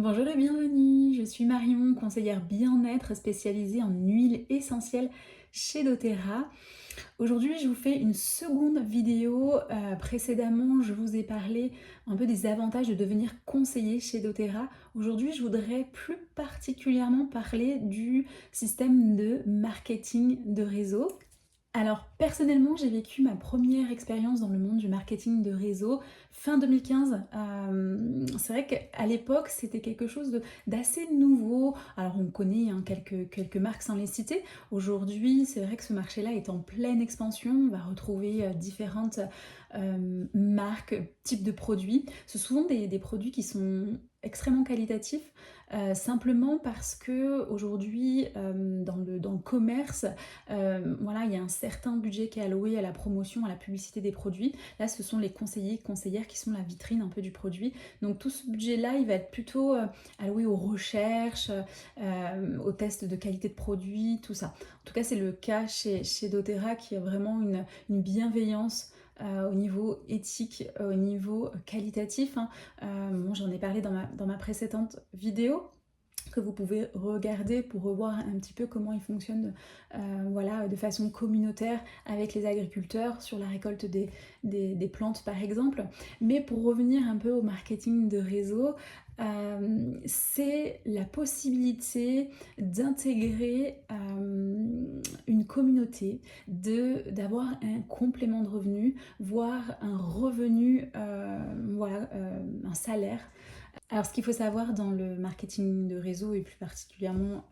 Bonjour et bienvenue, je suis Marion, conseillère bien-être spécialisée en huiles essentielles chez doTERRA. Aujourd'hui, je vous fais une seconde vidéo. Précédemment, je vous ai parlé un peu des avantages de devenir conseiller chez doTERRA. Aujourd'hui, je voudrais plus particulièrement parler du système de marketing de réseau. Alors personnellement, j'ai vécu ma première expérience dans le monde du marketing de réseau fin 2015. C'est vrai qu'à l'époque, c'était quelque chose d'assez nouveau. Alors on connaît hein, quelques marques sans les citer. Aujourd'hui, c'est vrai que ce marché-là est en pleine expansion. On va retrouver différentes marques, types de produits. Ce sont souvent des produits qui sont extrêmement qualitatifs, simplement parce que aujourd'hui dans le commerce, voilà, il y a un certain budget qui est alloué à la promotion, à la publicité des produits. Là, ce sont les conseillers, conseillères qui sont la vitrine un peu du produit. Donc tout ce budget-là, il va être plutôt alloué aux recherches, aux tests de qualité de produit, tout ça. En tout cas, c'est le cas chez doTERRA qui a vraiment une bienveillance au niveau éthique, au niveau qualitatif, hein. Bon, j'en ai parlé dans ma précédente vidéo que vous pouvez regarder pour revoir un petit peu comment ils fonctionnent voilà, de façon communautaire avec les agriculteurs sur la récolte des plantes par exemple. Mais pour revenir un peu au marketing de réseau, c'est la possibilité d'intégrer une communauté, d'avoir un complément de revenu, voire un revenu, voilà, un salaire. Alors ce qu'il faut savoir dans le marketing de réseau et plus particulièrement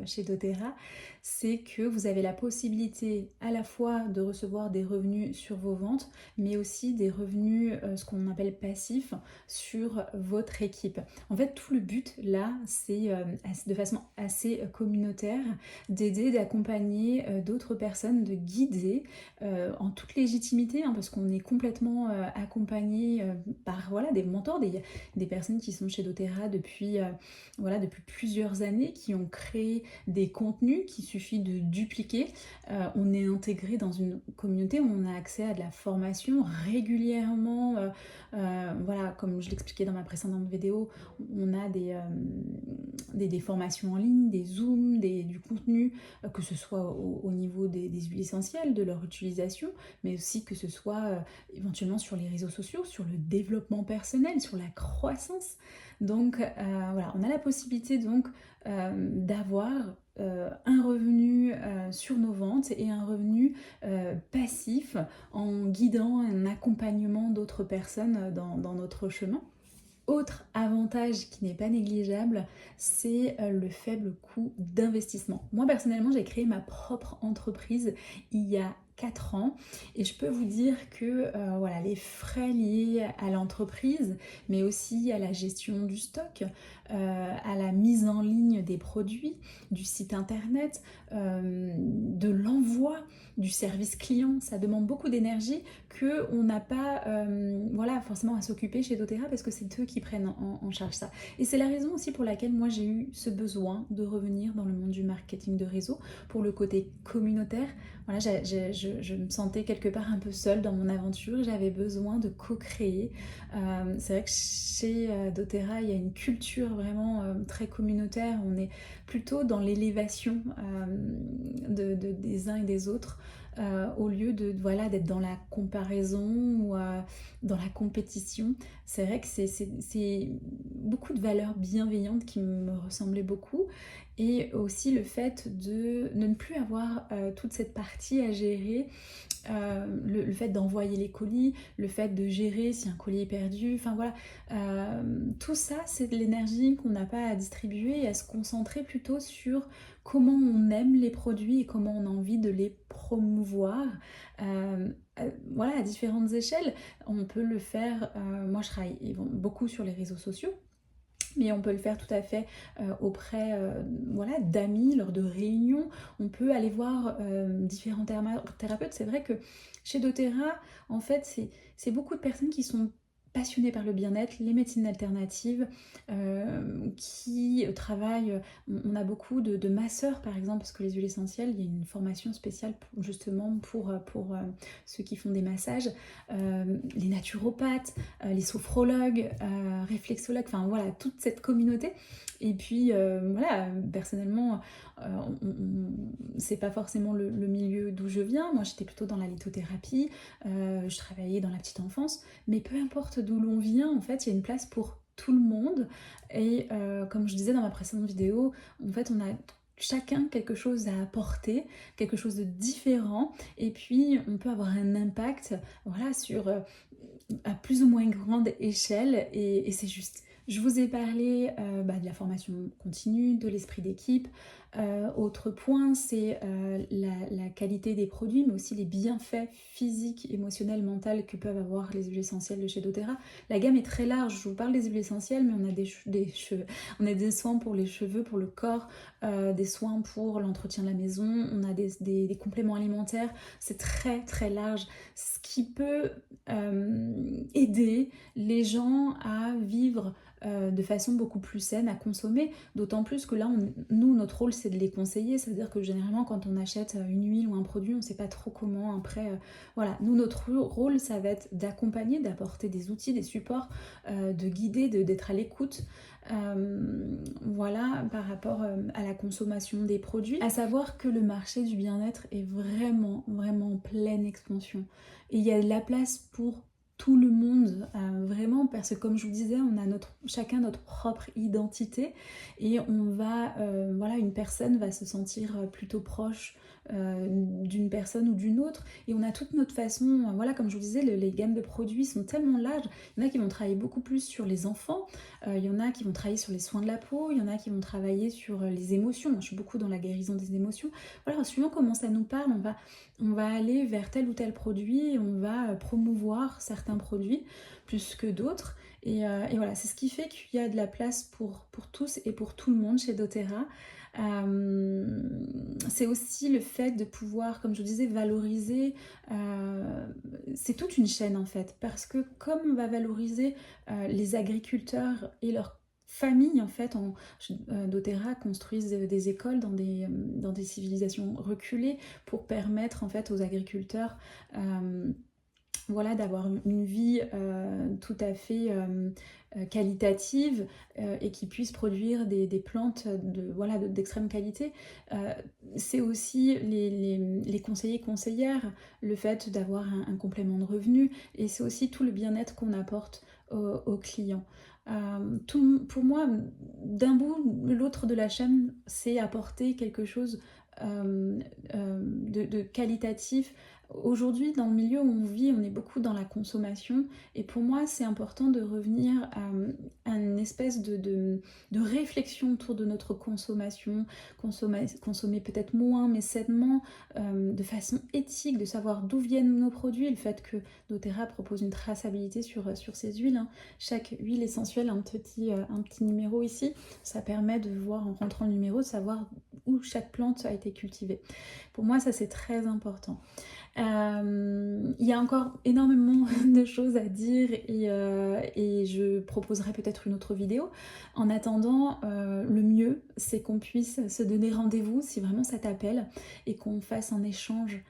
chez doTERRA, c'est que vous avez la possibilité à la fois de recevoir des revenus sur vos ventes, mais aussi des revenus, ce qu'on appelle passifs, sur votre équipe. En fait, tout le but là, c'est de façon assez communautaire, d'aider, d'accompagner d'autres personnes, de guider en toute légitimité, hein, parce qu'on est complètement accompagné par voilà, des mentors, des personnes qui sont chez doTERRA depuis, voilà, depuis plusieurs années, qui ont créé des contenus qu'il suffit de dupliquer. On est intégré dans une communauté où on a accès à de la formation régulièrement. Voilà, comme je l'expliquais dans ma précédente vidéo, on a des formations en ligne, des zooms, du contenu, que ce soit au niveau des huiles essentielles, de leur utilisation, mais aussi que ce soit éventuellement sur les réseaux sociaux, sur le développement personnel, sur la croissance. Donc voilà, on a la possibilité donc d'avoir un revenu sur nos ventes et un revenu passif en guidant un accompagnement d'autres personnes dans notre chemin. Autre avantage qui n'est pas négligeable, c'est le faible coût d'investissement. Moi personnellement, j'ai créé ma propre entreprise il y a 4 ans et je peux vous dire que voilà, les frais liés à l'entreprise, mais aussi à la gestion du stock, à la mise en ligne des produits, du site internet, de l'envoi, du service client, ça demande beaucoup d'énergie qu'on n'a pas voilà, forcément à s'occuper chez doTERRA parce que c'est eux qui prennent en charge ça. Et c'est la raison aussi pour laquelle moi j'ai eu ce besoin de revenir dans le monde du marketing de réseau pour le côté communautaire. Voilà, je me sentais quelque part un peu seule dans mon aventure, j'avais besoin de co-créer. C'est vrai que chez doTERRA, il y a une culture vraiment très communautaire, on est plutôt dans l'élévation des uns et des autres. Au lieu de voilà, d'être dans la comparaison ou dans la compétition. C'est vrai que c'est beaucoup de valeurs bienveillantes qui me ressemblaient beaucoup. Et aussi le fait de ne plus avoir toute cette partie à gérer, le fait d'envoyer les colis, le fait de gérer si un colis est perdu, enfin voilà, tout ça c'est de l'énergie qu'on n'a pas à distribuer et à se concentrer plutôt sur comment on aime les produits et comment on a envie de les promouvoir. Voilà, à différentes échelles, on peut le faire, moi je travaille beaucoup sur les réseaux sociaux, mais on peut le faire tout à fait auprès voilà, d'amis, lors de réunions. On peut aller voir différents thérapeutes. C'est vrai que chez doTERRA, en fait, c'est beaucoup de personnes qui sont passionnés par le bien-être, les médecines alternatives, qui travaillent. On a beaucoup de masseurs par exemple, parce que les huiles essentielles, il y a une formation spéciale justement pour ceux qui font des massages, les naturopathes, les sophrologues, réflexologues, enfin voilà, toute cette communauté. Et puis voilà, personnellement, c'est pas forcément le milieu d'où je viens. Moi j'étais plutôt dans la lithothérapie, je travaillais dans la petite enfance, mais peu importe d'où l'on vient, en fait, il y a une place pour tout le monde. Et comme je disais dans ma précédente vidéo, en fait, on a chacun quelque chose à apporter, quelque chose de différent, et puis on peut avoir un impact, voilà, sur à plus ou moins grande échelle, et c'est juste. Je vous ai parlé de la formation continue, de l'esprit d'équipe. Autre point, c'est la qualité des produits, mais aussi les bienfaits physiques, émotionnels, mentaux que peuvent avoir les huiles essentielles de chez doTERRA. La gamme est très large, je vous parle des huiles essentielles, mais on a on a des soins pour les cheveux, pour le corps, des soins pour l'entretien de la maison, on a des compléments alimentaires, c'est très très large, ce qui peut aider les gens à vivre de façon beaucoup plus saine, à consommer, d'autant plus que là, nous, notre rôle, c'est de les conseiller, ça veut dire que généralement, quand on achète une huile ou un produit, on ne sait pas trop comment, après, voilà, nous, notre rôle, ça va être d'accompagner, d'apporter des outils, des supports, de guider, d'être à l'écoute, voilà, par rapport à la consommation des produits. À savoir que le marché du bien-être est vraiment, vraiment en pleine expansion. Et il y a de la place pour tout le monde, vraiment, parce que comme je vous disais, on a chacun notre propre identité, et voilà, une personne va se sentir plutôt proche d'une personne ou d'une autre, et on a toute notre façon, voilà, comme je vous disais, les gammes de produits sont tellement larges. Il y en a qui vont travailler beaucoup plus sur les enfants, il y en a qui vont travailler sur les soins de la peau, il y en a qui vont travailler sur les émotions. Moi, je suis beaucoup dans la guérison des émotions. Voilà, suivant comment ça nous parle, on va aller vers tel ou tel produit, et on va promouvoir certains produits plus que d'autres. Et voilà, c'est ce qui fait qu'il y a de la place pour tous et pour tout le monde chez doTERRA. C'est aussi le fait de pouvoir, comme je vous disais, valoriser, c'est toute une chaîne en fait, parce que comme on va valoriser les agriculteurs et leurs familles, en fait, doTERRA construisent des écoles dans des civilisations reculées pour permettre en fait aux agriculteurs voilà, d'avoir une vie tout à fait qualitative, et qui puissent produire des plantes voilà, d'extrême qualité. C'est aussi les conseillers conseillères, le fait d'avoir un complément de revenu, et c'est aussi tout le bien-être qu'on apporte aux clients. Pour moi, d'un bout, l'autre de la chaîne, c'est apporter quelque chose de qualitatif. Aujourd'hui, dans le milieu où on vit, on est beaucoup dans la consommation, et pour moi, c'est important de revenir à une espèce de réflexion autour de notre consommation, consommer peut-être moins, mais sainement, de façon éthique, de savoir d'où viennent nos produits, le fait que doTERRA propose une traçabilité sur ces huiles, hein. Chaque huile essentielle a un petit numéro ici, ça permet de voir en rentrant le numéro, de savoir où chaque plante a été cultivée. Pour moi, ça c'est très important. Il y a encore énormément de choses à dire, et je proposerai peut-être une autre vidéo. En attendant, le mieux, c'est qu'on puisse se donner rendez-vous si vraiment ça t'appelle, et qu'on fasse un échange,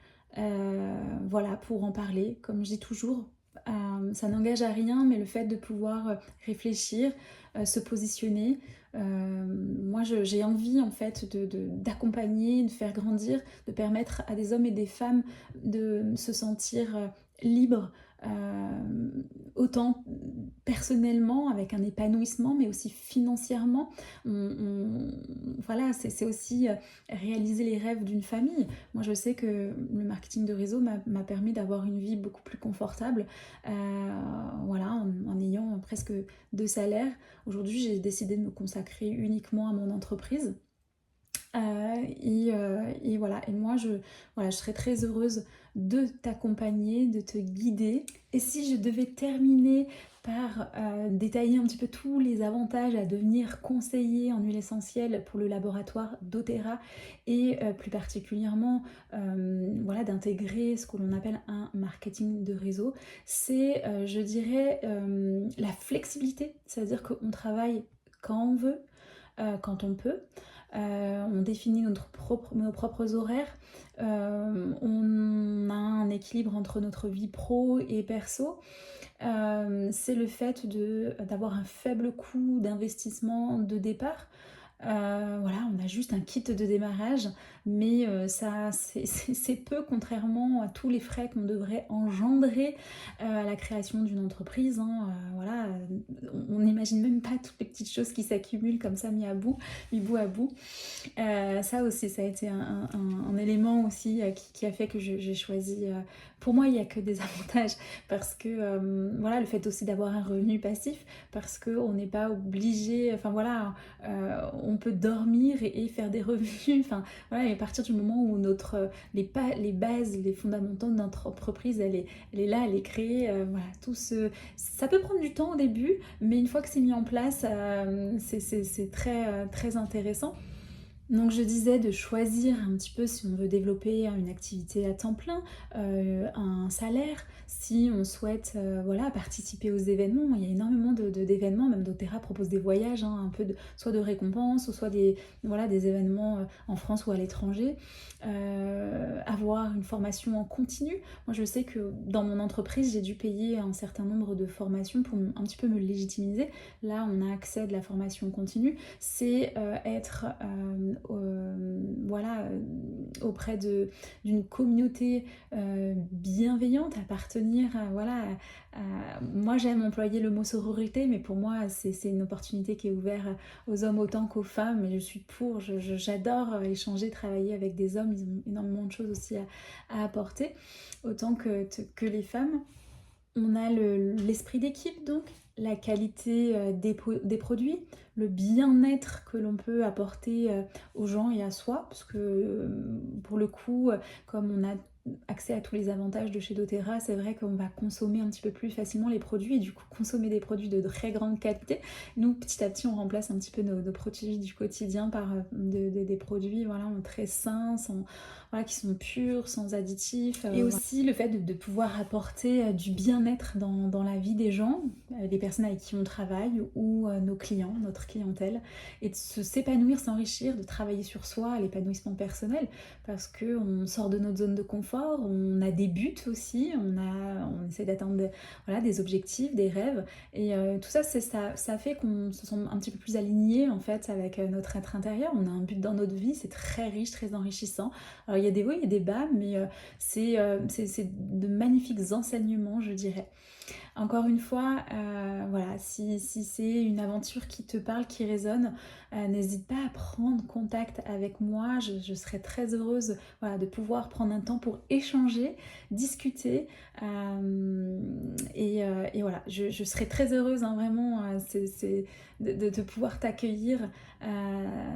voilà, pour en parler. Comme je dis toujours, ça n'engage à rien, mais le fait de pouvoir réfléchir, se positionner, moi j'ai envie en fait d'accompagner, de faire grandir, de permettre à des hommes et des femmes de se sentir libres, autant personnellement avec un épanouissement, mais aussi financièrement. Voilà, c'est aussi réaliser les rêves d'une famille. Moi je sais que le marketing de réseau m'a permis d'avoir une vie beaucoup plus confortable, voilà, en ayant presque 2 salaires. Aujourd'hui j'ai décidé de me consacrer uniquement à mon entreprise. Et voilà, et moi je serais très heureuse de t'accompagner, de te guider. Et si je devais terminer par détailler un petit peu tous les avantages à devenir conseiller en huile essentielle pour le laboratoire doTERRA et plus particulièrement voilà, d'intégrer ce que l'on appelle un marketing de réseau, c'est je dirais la flexibilité, c'est-à-dire qu'on travaille quand on veut, quand on peut. On définit nos propres horaires, on a un équilibre entre notre vie pro et perso. C'est le fait d'avoir un faible coût d'investissement de départ. Voilà, on a juste un kit de démarrage, mais ça, c'est peu contrairement à tous les frais qu'on devrait engendrer à la création d'une entreprise. Hein. Voilà, on n'imagine même pas toutes les petites choses qui s'accumulent comme ça, mis bout à bout. Ça aussi, ça a été un élément aussi qui a fait que j'ai choisi. Pour moi, il n'y a que des avantages parce que voilà, le fait aussi d'avoir un revenu passif, parce qu'on n'est pas obligé. Enfin voilà, on peut dormir et faire des revenus. Enfin voilà, et à partir du moment où les bases, les fondamentaux de notre entreprise, elle est là, elle est créée. Voilà, ça peut prendre du temps au début, mais une fois que c'est mis en place, c'est très très intéressant. Donc je disais de choisir un petit peu si on veut développer une activité à temps plein, un salaire, si on souhaite voilà, participer aux événements. Il y a énormément d'événements, même doTERRA propose des voyages, hein, un peu soit de récompenses, ou soit voilà, des événements en France ou à l'étranger. Avoir une formation en continu. Moi je sais que dans mon entreprise, j'ai dû payer un certain nombre de formations pour un petit peu me légitimiser. Là on a accès à de la formation continue. C'est être voilà, auprès d'une communauté bienveillante, appartenir voilà, moi j'aime employer le mot sororité, mais pour moi c'est une opportunité qui est ouverte aux hommes autant qu'aux femmes, et je suis pour, j'adore échanger, travailler avec des hommes, ils ont énormément de choses aussi à apporter, autant que les femmes. On a l'esprit d'équipe donc, la qualité des produits, le bien-être que l'on peut apporter aux gens et à soi, parce que pour le coup, comme on a accès à tous les avantages de chez doTERRA, c'est vrai qu'on va consommer un petit peu plus facilement les produits et du coup consommer des produits de très grande qualité. Nous, petit à petit, on remplace un petit peu nos produits du quotidien par des produits voilà, très sains, voilà, qui sont purs, sans additifs. Et aussi le fait de pouvoir apporter du bien-être dans la vie des gens, les personnes avec qui on travaille ou nos clients, notre clientèle, et de s'épanouir, s'enrichir, de travailler sur soi, l'épanouissement personnel, parce qu'on sort de notre zone de confort, on a des buts aussi, on essaie d'atteindre voilà, des objectifs, des rêves, et tout ça, ça fait qu'on se sent un petit peu plus aligné en fait avec notre être intérieur. On a un but dans notre vie, c'est très riche, très enrichissant. Alors il y a des hauts, il y a des bas, mais c'est de magnifiques enseignements, je dirais. Encore une fois, voilà, si c'est une aventure qui te parle, qui résonne, n'hésite pas à prendre contact avec moi. Je serais très heureuse voilà, de pouvoir prendre un temps pour échanger, discuter. Et voilà, je serais très heureuse, hein, vraiment, de pouvoir t'accueillir.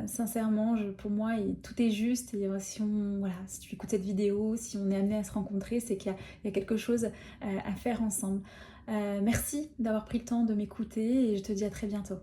Sincèrement, pour moi, tout est juste. Et voilà, si tu écoutes cette vidéo, si on est amené à se rencontrer, c'est qu'il y a quelque chose à faire ensemble. Merci d'avoir pris le temps de m'écouter et je te dis à très bientôt.